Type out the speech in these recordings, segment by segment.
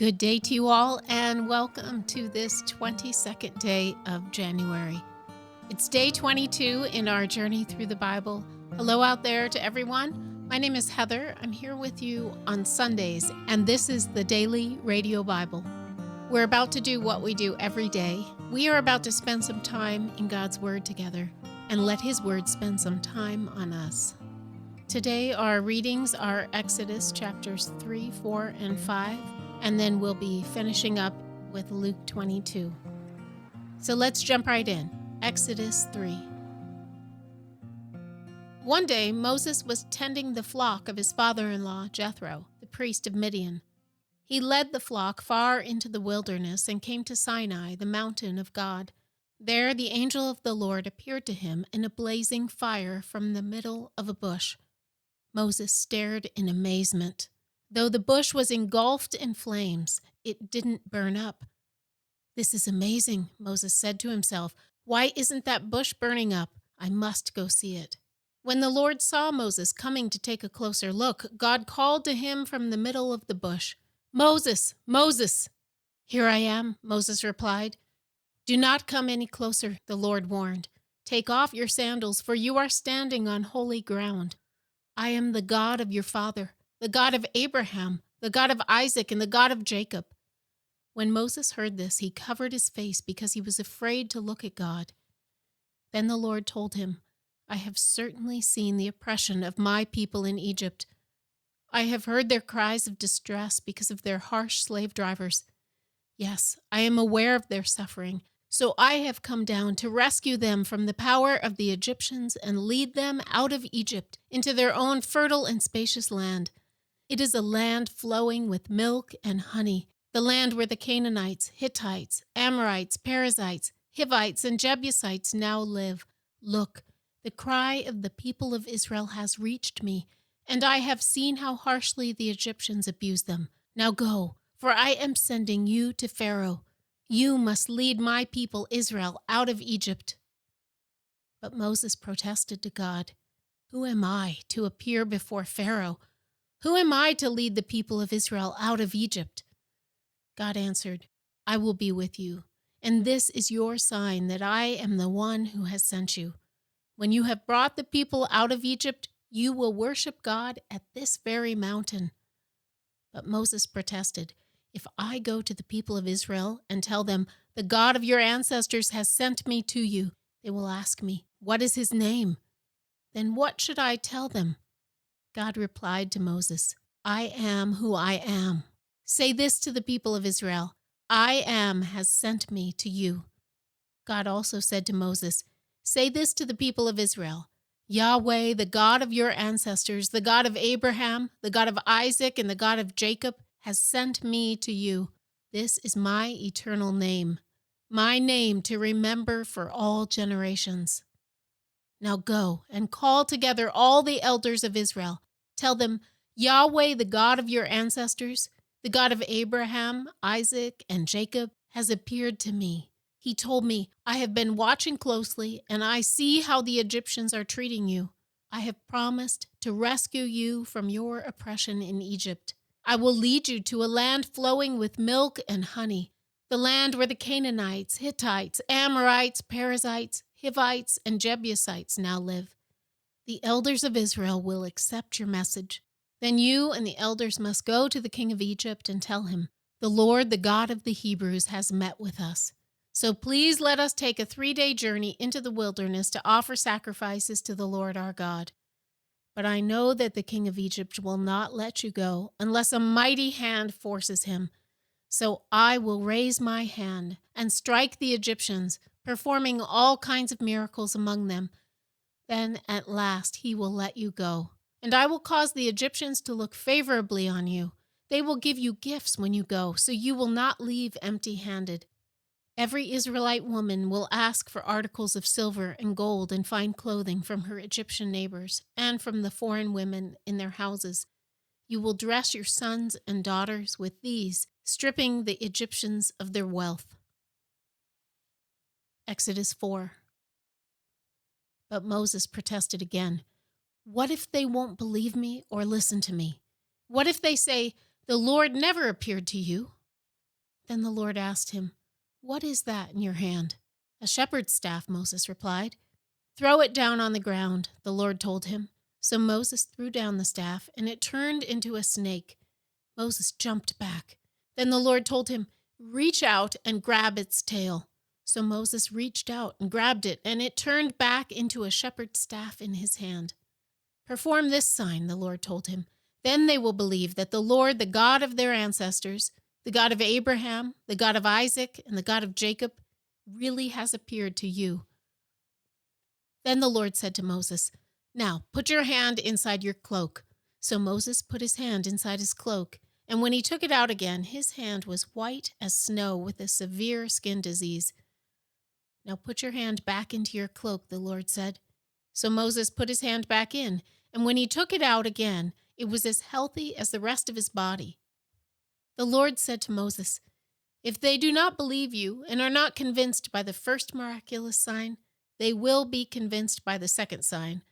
Good day to you all, and welcome to this 22nd day of January. It's day 22 in our journey through the Bible. Hello out there to everyone. My name is Heather. I'm here with you on Sundays, and this is the Daily Radio Bible. We're about to do what we do every day. We are about to spend some time in God's Word together and let His Word spend some time on us. Today, our readings are Exodus chapters 3, 4, and 5. And then we'll be finishing up with Luke 22. So let's jump right in. Exodus 3. One day, Moses was tending the flock of his father-in-law, Jethro, the priest of Midian. He led the flock far into the wilderness and came to Sinai, the mountain of God. There the angel of the Lord appeared to him in a blazing fire from the middle of a bush. Moses stared in amazement. Though the bush was engulfed in flames, it didn't burn up. "This is amazing," Moses said to himself. "Why isn't that bush burning up? I must go see it." When the Lord saw Moses coming to take a closer look, God called to him from the middle of the bush, "Moses, Moses!" "Here I am," Moses replied. "Do not come any closer," the Lord warned. "Take off your sandals, for you are standing on holy ground. I am the God of your father, the God of Abraham, the God of Isaac, and the God of Jacob." When Moses heard this, he covered his face because he was afraid to look at God. Then the Lord told him, "I have certainly seen the oppression of my people in Egypt. I have heard their cries of distress because of their harsh slave drivers. Yes, I am aware of their suffering, so I have come down to rescue them from the power of the Egyptians and lead them out of Egypt into their own fertile and spacious land. It is a land flowing with milk and honey, the land where the Canaanites, Hittites, Amorites, Perizzites, Hivites, and Jebusites now live. Look, the cry of the people of Israel has reached me, and I have seen how harshly the Egyptians abuse them. Now go, for I am sending you to Pharaoh. You must lead my people Israel out of Egypt." But Moses protested to God, "Who am I to appear before Pharaoh? Who am I to lead the people of Israel out of Egypt?" God answered, "I will be with you, and this is your sign that I am the one who has sent you. When you have brought the people out of Egypt, you will worship God at this very mountain." But Moses protested, "If I go to the people of Israel and tell them, 'The God of your ancestors has sent me to you,' they will ask me, 'What is his name?' Then what should I tell them?" God replied to Moses, "I am who I am. Say this to the people of Israel, 'I am has sent me to you.'" God also said to Moses, "Say this to the people of Israel, 'Yahweh, the God of your ancestors, the God of Abraham, the God of Isaac, and the God of Jacob, has sent me to you. This is my eternal name, my name to remember for all generations. Now go and call together all the elders of Israel. Tell them, Yahweh, the God of your ancestors, the God of Abraham, Isaac, and Jacob, has appeared to me. He told me, 'I have been watching closely, and I see how the Egyptians are treating you. I have promised to rescue you from your oppression in Egypt. I will lead you to a land flowing with milk and honey, the land where the Canaanites, Hittites, Amorites, Perizzites, Hivites, and Jebusites now live. The elders of Israel will accept your message. Then you and the elders must go to the king of Egypt and tell him, 'The Lord, the God of the Hebrews, has met with us. So please let us take a 3-day journey into the wilderness to offer sacrifices to the Lord our God. But I know that the king of Egypt will not let you go unless a mighty hand forces him. So I will raise my hand and strike the Egyptians, performing all kinds of miracles among them. Then at last he will let you go. And I will cause the Egyptians to look favorably on you. They will give you gifts when you go, so you will not leave empty-handed. Every Israelite woman will ask for articles of silver and gold and fine clothing from her Egyptian neighbors and from the foreign women in their houses. You will dress your sons and daughters with these, stripping the Egyptians of their wealth." Exodus 4. But Moses protested again. "What if they won't believe me or listen to me? What if they say, 'The Lord never appeared to you'? Then the Lord asked him, "What is that in your hand?" "A shepherd's staff," Moses replied. "Throw it down on the ground," the Lord told him. So Moses threw down the staff, and it turned into a snake. Moses jumped back. Then the Lord told him, "Reach out and grab its tail." So Moses reached out and grabbed it, and it turned back into a shepherd's staff in his hand. "Perform this sign," the Lord told him. "Then they will believe that the Lord, the God of their ancestors, the God of Abraham, the God of Isaac, and the God of Jacob, really has appeared to you." Then the Lord said to Moses, "Now put your hand inside your cloak." So Moses put his hand inside his cloak, and when he took it out again, his hand was white as snow with a severe skin disease. "Now put your hand back into your cloak," the Lord said. So Moses put his hand back in, and when he took it out again, it was as healthy as the rest of his body. The Lord said to Moses, "If they do not believe you and are not convinced by the first miraculous sign, they will be convinced by the second sign.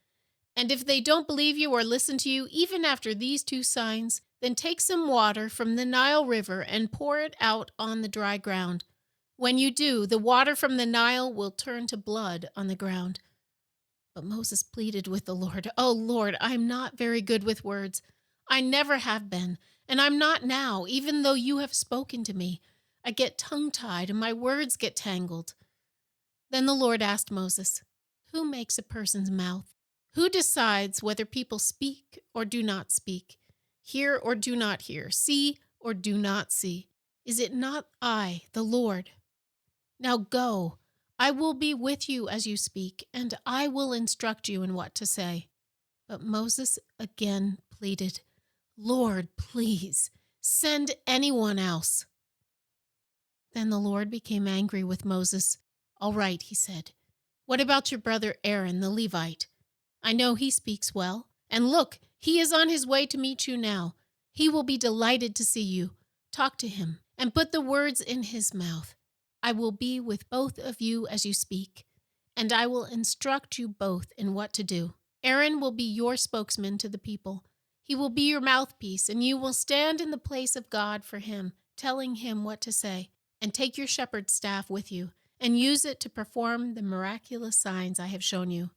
And if they don't believe you or listen to you even after these two signs, then take some water from the Nile River and pour it out on the dry ground. When you do, the water from the Nile will turn to blood on the ground." But Moses pleaded with the Lord, "Oh Lord, I'm not very good with words. I never have been, and I'm not now, even though you have spoken to me. I get tongue-tied and my words get tangled." Then the Lord asked Moses, "Who makes a person's mouth? Who decides whether people speak or do not speak, hear or do not hear, see or do not see? Is it not I, the Lord? Now go. I will be with you as you speak, and I will instruct you in what to say." But Moses again pleaded, "Lord, please, send anyone else." Then the Lord became angry with Moses. "All right," he said. "What about your brother Aaron, the Levite? I know he speaks well. And look, he is on his way to meet you now. He will be delighted to see you. Talk to him and put the words in his mouth. I will be with both of you as you speak, and I will instruct you both in what to do. Aaron will be your spokesman to the people. He will be your mouthpiece, and you will stand in the place of God for him, telling him what to say. And take your shepherd's staff with you, and use it to perform the miraculous signs I have shown you."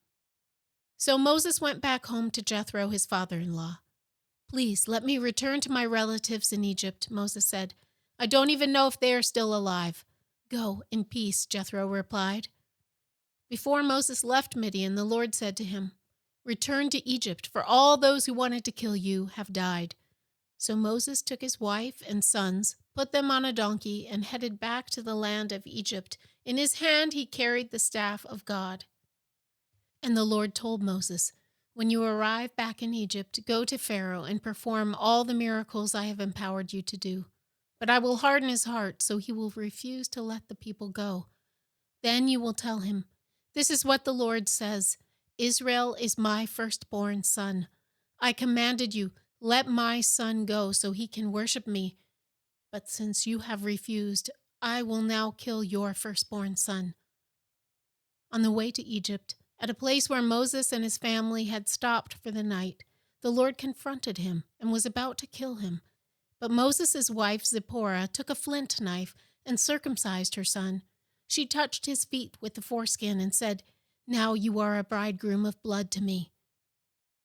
So Moses went back home to Jethro, his father-in-law. "Please let me return to my relatives in Egypt," Moses said. "I don't even know if they are still alive." "Go in peace," Jethro replied. Before Moses left Midian, the Lord said to him, "Return to Egypt, for all those who wanted to kill you have died." So Moses took his wife and sons, put them on a donkey, and headed back to the land of Egypt. In his hand he carried the staff of God. And the Lord told Moses, "When you arrive back in Egypt, go to Pharaoh and perform all the miracles I have empowered you to do. But I will harden his heart, so he will refuse to let the people go. Then you will tell him, 'This is what the Lord says, Israel is my firstborn son. I commanded you, let my son go so he can worship me. But since you have refused, I will now kill your firstborn son.'" On the way to Egypt, at a place where Moses and his family had stopped for the night, the Lord confronted him and was about to kill him. But Moses' wife Zipporah took a flint knife and circumcised her son. She touched his feet with the foreskin and said, "Now you are a bridegroom of blood to me."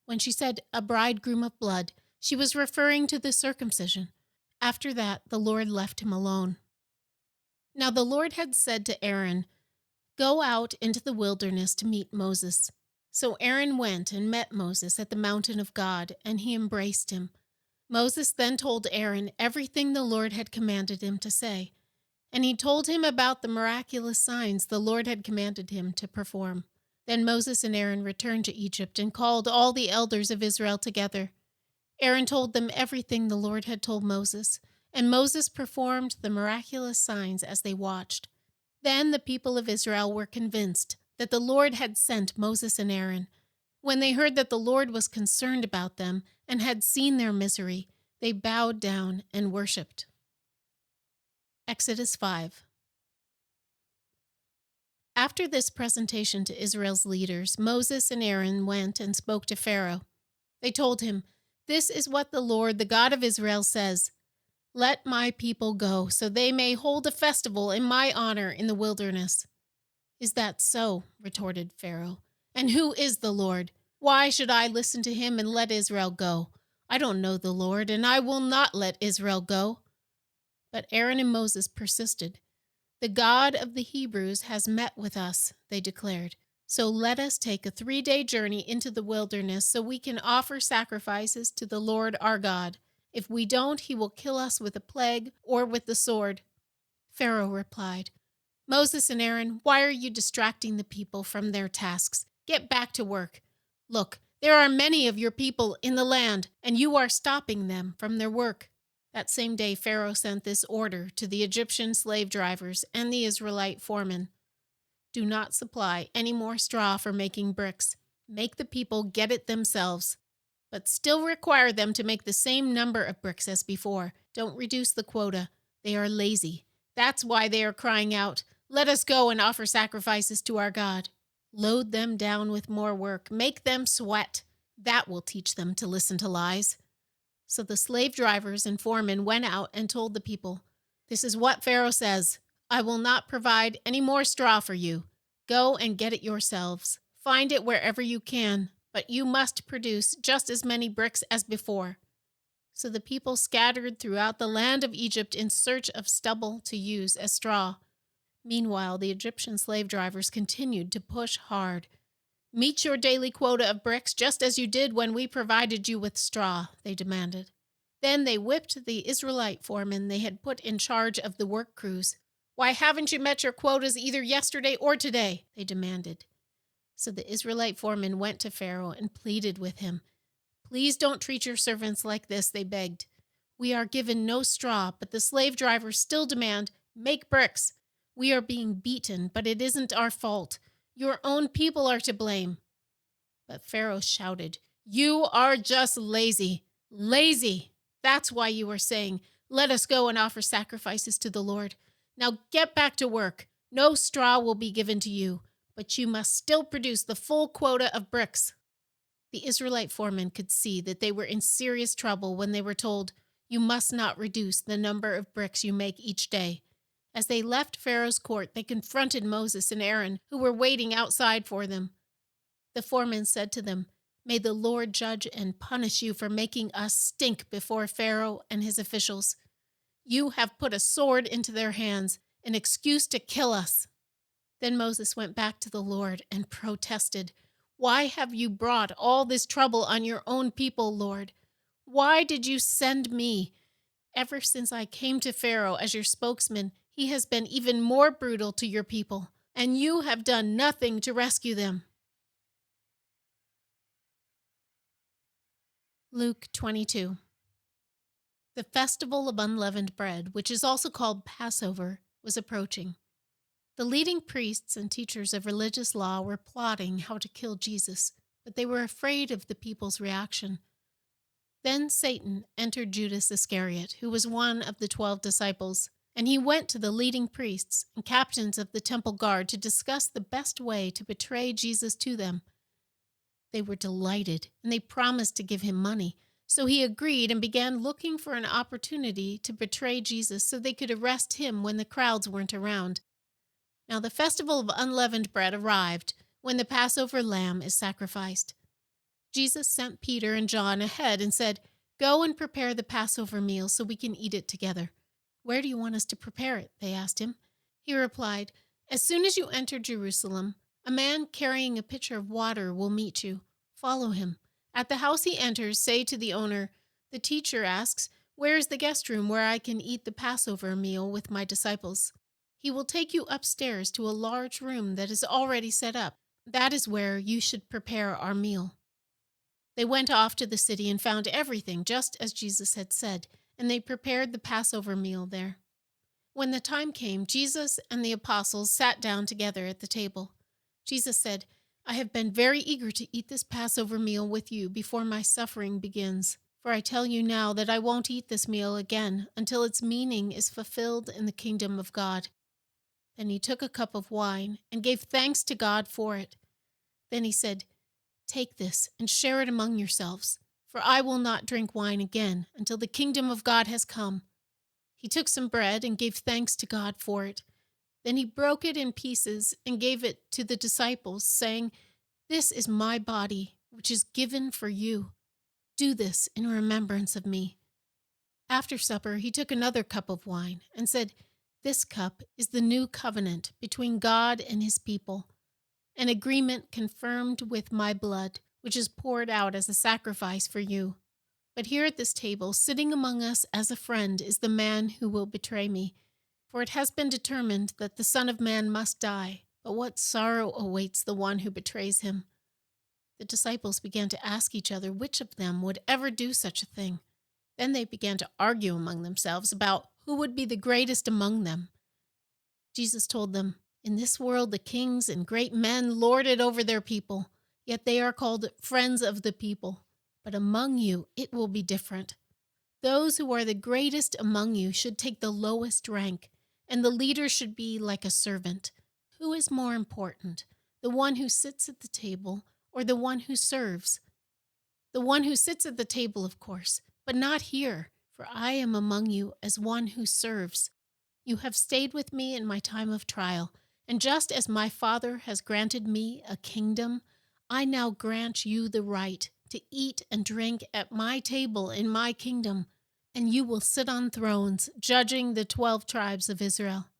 When she said a bridegroom of blood, she was referring to the circumcision. After that, the Lord left him alone. Now the Lord had said to Aaron, "Go out into the wilderness to meet Moses." So Aaron went and met Moses at the mountain of God, and he embraced him. Moses then told Aaron everything the Lord had commanded him to say, and he told him about the miraculous signs the Lord had commanded him to perform. Then Moses and Aaron returned to Egypt and called all the elders of Israel together. Aaron told them everything the Lord had told Moses, and Moses performed the miraculous signs as they watched. Then the people of Israel were convinced that the Lord had sent Moses and Aaron. When they heard that the Lord was concerned about them and had seen their misery, they bowed down and worshipped. Exodus 5. After this presentation to Israel's leaders, Moses and Aaron went and spoke to Pharaoh. They told him, "This is what the Lord, the God of Israel, says. Let my people go, so they may hold a festival in my honor in the wilderness." "Is that so?" retorted Pharaoh. "And who is the Lord? Why should I listen to him and let Israel go? I don't know the Lord, and I will not let Israel go." But Aaron and Moses persisted. "The God of the Hebrews has met with us," they declared. "So let us take a 3-day journey into the wilderness so we can offer sacrifices to the Lord our God. If we don't, he will kill us with a plague or with the sword." Pharaoh replied, "Moses and Aaron, why are you distracting the people from their tasks? Get back to work. Look, there are many of your people in the land, and you are stopping them from their work." That same day, Pharaoh sent this order to the Egyptian slave drivers and the Israelite foremen: "Do not supply any more straw for making bricks. Make the people get it themselves, but still require them to make the same number of bricks as before. Don't reduce the quota. They are lazy. That's why they are crying out, 'Let us go and offer sacrifices to our God.' Load them down with more work. Make them sweat. That will teach them to listen to lies." So the slave drivers and foremen went out and told the people, "This is what Pharaoh says: I will not provide any more straw for you. Go and get it yourselves. Find it wherever you can, but you must produce just as many bricks as before." So the people scattered throughout the land of Egypt in search of stubble to use as straw. Meanwhile, the Egyptian slave drivers continued to push hard. "Meet your daily quota of bricks just as you did when we provided you with straw," they demanded. Then they whipped the Israelite foremen they had put in charge of the work crews. "Why haven't you met your quotas either yesterday or today?" they demanded. So the Israelite foremen went to Pharaoh and pleaded with him. "Please don't treat your servants like this," they begged. "We are given no straw, but the slave drivers still demand, 'Make bricks.' We are being beaten, but it isn't our fault. Your own people are to blame." But Pharaoh shouted, "You are just lazy. Lazy! That's why you are saying, 'Let us go and offer sacrifices to the Lord.' Now get back to work. No straw will be given to you, but you must still produce the full quota of bricks." The Israelite foremen could see that they were in serious trouble when they were told, "You must not reduce the number of bricks you make each day." As they left Pharaoh's court, they confronted Moses and Aaron, who were waiting outside for them. The foreman said to them, "May the Lord judge and punish you for making us stink before Pharaoh and his officials. You have put a sword into their hands, an excuse to kill us." Then Moses went back to the Lord and protested, "Why have you brought all this trouble on your own people, Lord? Why did you send me? Ever since I came to Pharaoh as your spokesman, he has been even more brutal to your people, and you have done nothing to rescue them." Luke 22. The festival of unleavened bread, which is also called Passover, was approaching. The leading priests and teachers of religious law were plotting how to kill Jesus, but they were afraid of the people's reaction. Then Satan entered Judas Iscariot, who was one of the 12 disciples, and he went to the leading priests and captains of the temple guard to discuss the best way to betray Jesus to them. They were delighted, and they promised to give him money. So he agreed and began looking for an opportunity to betray Jesus so they could arrest him when the crowds weren't around. Now the festival of unleavened bread arrived, when the Passover lamb is sacrificed. Jesus sent Peter and John ahead and said, "Go and prepare the Passover meal so we can eat it together." "Where do you want us to prepare it?" they asked him. He replied, "As soon as you enter Jerusalem, a man carrying a pitcher of water will meet you. Follow him. At the house he enters, say to the owner, 'The teacher asks, where is the guest room where I can eat the Passover meal with my disciples?' He will take you upstairs to a large room that is already set up. That is where you should prepare our meal." They went off to the city and found everything just as Jesus had said, and they prepared the Passover meal there. When the time came, Jesus and the apostles sat down together at the table. Jesus said, "I have been very eager to eat this Passover meal with you before my suffering begins. For I tell you now that I won't eat this meal again until its meaning is fulfilled in the kingdom of God." Then he took a cup of wine and gave thanks to God for it. Then he said, "Take this and share it among yourselves, for I will not drink wine again until the kingdom of God has come." He took some bread and gave thanks to God for it. Then he broke it in pieces and gave it to the disciples, saying, "This is my body, which is given for you. Do this in remembrance of me." After supper, he took another cup of wine and said, "This cup is the new covenant between God and his people, an agreement confirmed with my blood, which is poured out as a sacrifice for you. But here at this table, sitting among us as a friend, is the man who will betray me. For it has been determined that the Son of Man must die, but what sorrow awaits the one who betrays him." The disciples began to ask each other which of them would ever do such a thing. Then they began to argue among themselves about who would be the greatest among them. Jesus told them, "In this world the kings and great men lord it over their people, yet they are called friends of the people. But among you it will be different. Those who are the greatest among you should take the lowest rank, and the leader should be like a servant. Who is more important, the one who sits at the table or the one who serves? The one who sits at the table, of course, but not here, for I am among you as one who serves. You have stayed with me in my time of trial, and just as my Father has granted me a kingdom, I now grant you the right to eat and drink at my table in my kingdom, and you will sit on thrones, judging the 12 tribes of Israel.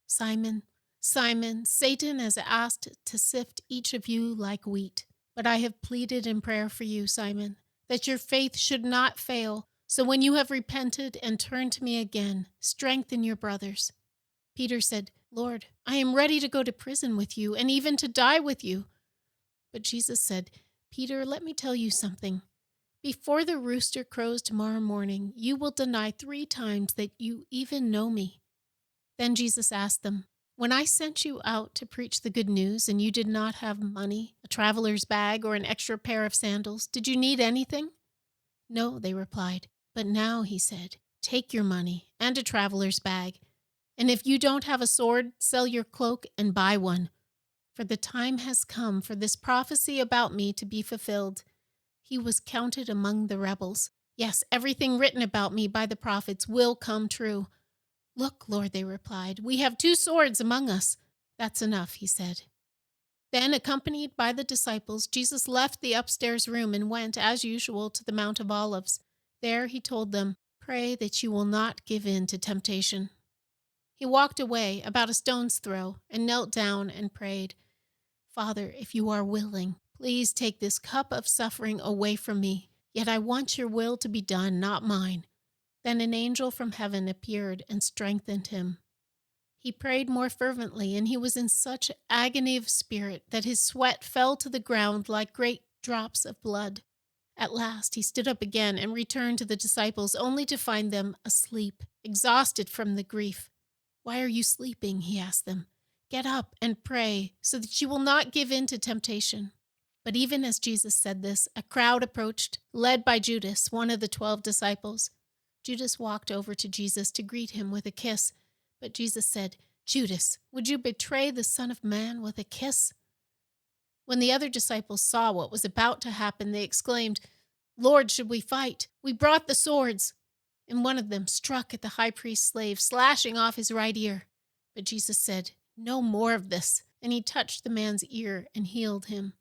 Simon, Simon, Satan has asked to sift each of you like wheat, but I have pleaded in prayer for you, Simon, that your faith should not fail. So when you have repented and turned to me again, strengthen your brothers." Peter said, "Lord, I am ready to go to prison with you and even to die with you." But Jesus said, "Peter, let me tell you something. Before the rooster crows tomorrow morning, you will deny 3 times that you even know me." Then Jesus asked them, "When I sent you out to preach the good news and you did not have money, a traveler's bag, or an extra pair of sandals, did you need anything?" "No," they replied. "But now," he said, "take your money and a traveler's bag. And if you don't have a sword, sell your cloak and buy one. For the time has come for this prophecy about me to be fulfilled. He was counted among the rebels. Yes, everything written about me by the prophets will come true." "Look, Lord," they replied, "we have 2 swords among us." "That's enough," he said. Then, accompanied by the disciples, Jesus left the upstairs room and went, as usual, to the Mount of Olives. There he told them, "Pray that you will not give in to temptation." He walked away about a stone's throw and knelt down and prayed, "Father, if you are willing, please take this cup of suffering away from me. Yet I want your will to be done, not mine." Then an angel from heaven appeared and strengthened him. He prayed more fervently, and he was in such agony of spirit that his sweat fell to the ground like great drops of blood. At last he stood up again and returned to the disciples, only to find them asleep, exhausted from the grief. "Why are you sleeping?" he asked them. "Get up and pray, so that you will not give in to temptation." But even as Jesus said this, a crowd approached, led by Judas, one of the 12 disciples. Judas walked over to Jesus to greet him with a kiss, but Jesus said, "Judas, would you betray the Son of Man with a kiss?" When the other disciples saw what was about to happen, they exclaimed, "Lord, should we fight? We brought the swords." And one of them struck at the high priest's slave, slashing off his right ear. But Jesus said, "No more of this." And he touched the man's ear and healed him.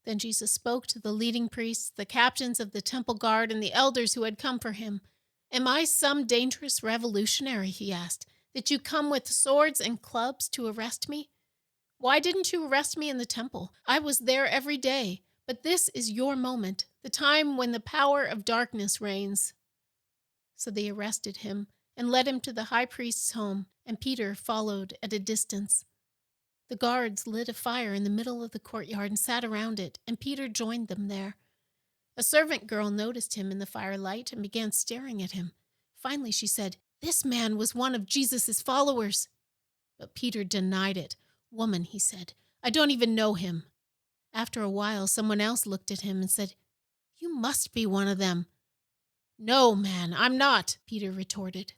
Then Jesus spoke to the leading priests, the captains of the temple guard, and the elders who had come for him. "Am I some dangerous revolutionary," he asked, "that you come with swords and clubs to arrest me? Why didn't you arrest me in the temple? I was there every day. But this is your moment, the time when the power of darkness reigns." So they arrested him and led him to the high priest's home, and Peter followed at a distance. The guards lit a fire in the middle of the courtyard and sat around it, and Peter joined them there. A servant girl noticed him in the firelight and began staring at him. Finally, she said, "This man was one of Jesus' followers." But Peter denied it. "Woman," he said, "I don't even know him." After a while, someone else looked at him and said, "You must be one of them." "No, man, I'm not," Peter retorted.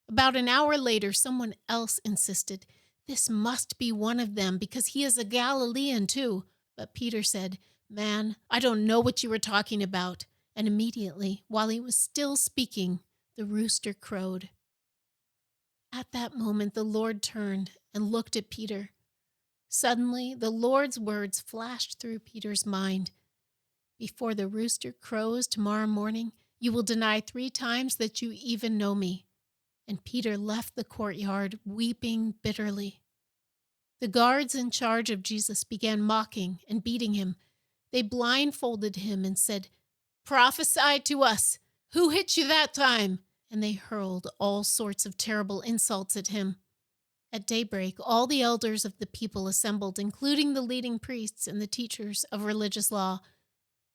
About an hour later, someone else insisted, "This must be one of them because he is a Galilean too." But Peter said, "Man, I don't know what you are talking about." And immediately, while he was still speaking, the rooster crowed. At that moment, the Lord turned and looked at Peter. Suddenly, the Lord's words flashed through Peter's mind. Before the rooster crows tomorrow morning, you will deny 3 times that you even know me. And Peter left the courtyard, weeping bitterly. The guards in charge of Jesus began mocking and beating him. They blindfolded him and said, "Prophesy to us! Who hit you that time?" And they hurled all sorts of terrible insults at him. At daybreak, all the elders of the people assembled, including the leading priests and the teachers of religious law.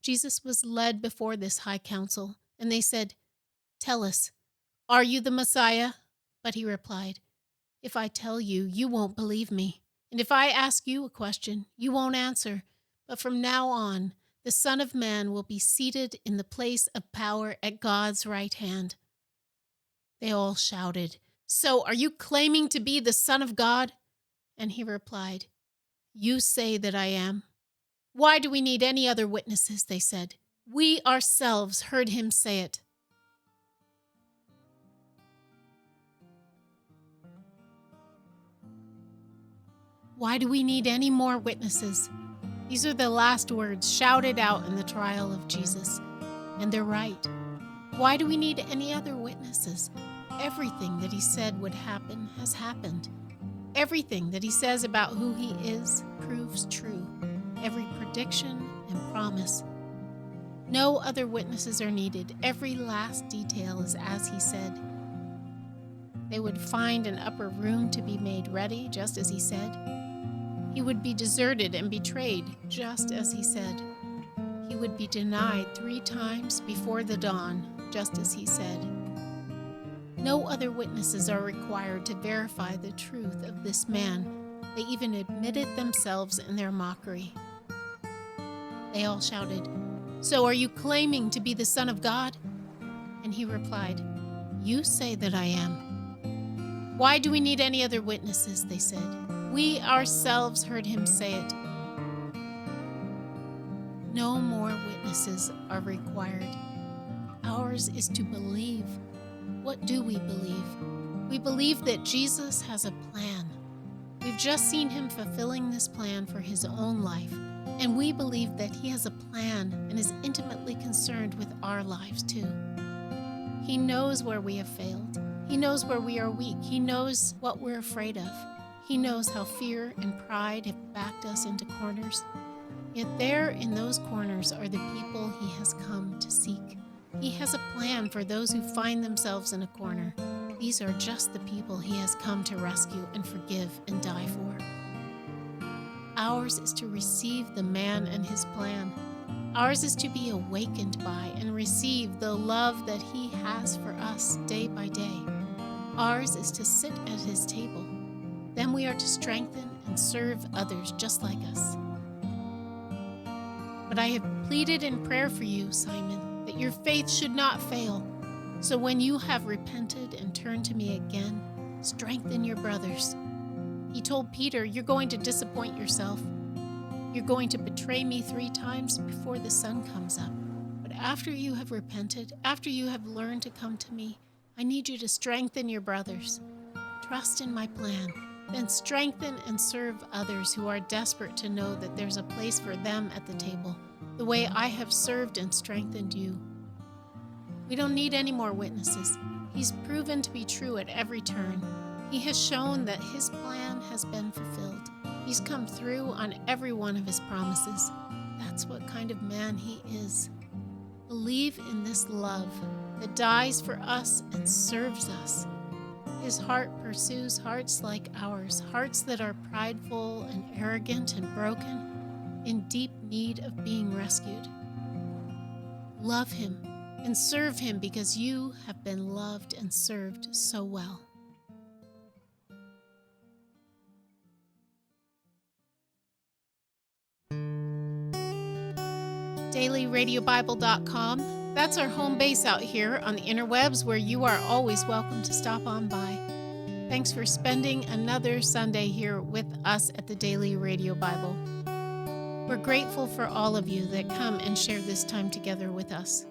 Jesus was led before this high council, and they said, "Tell us, are you the Messiah?" But he replied, "If I tell you, you won't believe me. And if I ask you a question, you won't answer. But from now on, the Son of Man will be seated in the place of power at God's right hand." They all shouted, "So are you claiming to be the Son of God?" And he replied, "You say that I am." "Why do we need any other witnesses?" they said. "We ourselves heard him say it." Why do we need any more witnesses? These are the last words shouted out in the trial of Jesus. And they're right. Why do we need any other witnesses? Everything that he said would happen has happened. Everything that he says about who he is proves true. Every prediction and promise. No other witnesses are needed. Every last detail is as he said. They would find an upper room to be made ready, just as he said. He would be deserted and betrayed, just as he said. He would be denied 3 times before the dawn, just as he said. No other witnesses are required to verify the truth of this man. They even admitted themselves in their mockery. They all shouted, "So are you claiming to be the Son of God?" And he replied, "You say that I am." "Why do we need any other witnesses?" they said. "We ourselves heard him say it." No more witnesses are required. Ours is to believe. What do we believe? We believe that Jesus has a plan. We've just seen him fulfilling this plan for his own life, and we believe that he has a plan and is intimately concerned with our lives too. He knows where we have failed. He knows where we are weak. He knows what we're afraid of. He knows how fear and pride have backed us into corners. Yet there in those corners are the people he has come to seek. He has a plan for those who find themselves in a corner. These are just the people he has come to rescue and forgive and die for. Ours is to receive the man and his plan. Ours is to be awakened by and receive the love that he has for us day by day. Ours is to sit at his table. Then we are to strengthen and serve others just like us. But I have pleaded in prayer for you, Simon, that your faith should not fail. So when you have repented and turned to me again, strengthen your brothers. He told Peter, "You're going to disappoint yourself. You're going to betray me 3 times before the sun comes up. But after you have repented, after you have learned to come to me, I need you to strengthen your brothers. Trust in my plan. Then strengthen and serve others who are desperate to know that there's a place for them at the table, the way I have served and strengthened you." We don't need any more witnesses. He's proven to be true at every turn. He has shown that his plan has been fulfilled. He's come through on every one of his promises. That's what kind of man he is. Believe in this love that dies for us and serves us. His heart pursues hearts like ours, hearts that are prideful and arrogant and broken, in deep need of being rescued. Love him and serve him because you have been loved and served so well. DailyRadioBible.com. That's our home base out here on the interwebs, where you are always welcome to stop on by. Thanks for spending another Sunday here with us at the Daily Radio Bible. We're grateful for all of you that come and share this time together with us.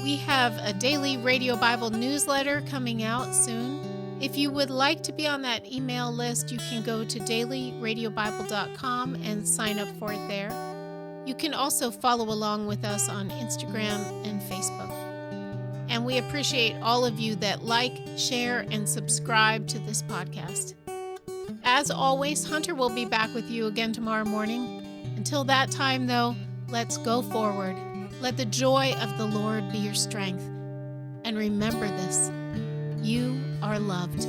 We have a daily Radio Bible newsletter coming out soon. If you would like to be on that email list, you can go to dailyradiobible.com and sign up for it there. You can also follow along with us on Instagram and Facebook. And we appreciate all of you that like, share, and subscribe to this podcast. As always, Hunter will be back with you again tomorrow morning. Until that time, though, let's go forward. Let the joy of the Lord be your strength. And remember this, you are loved.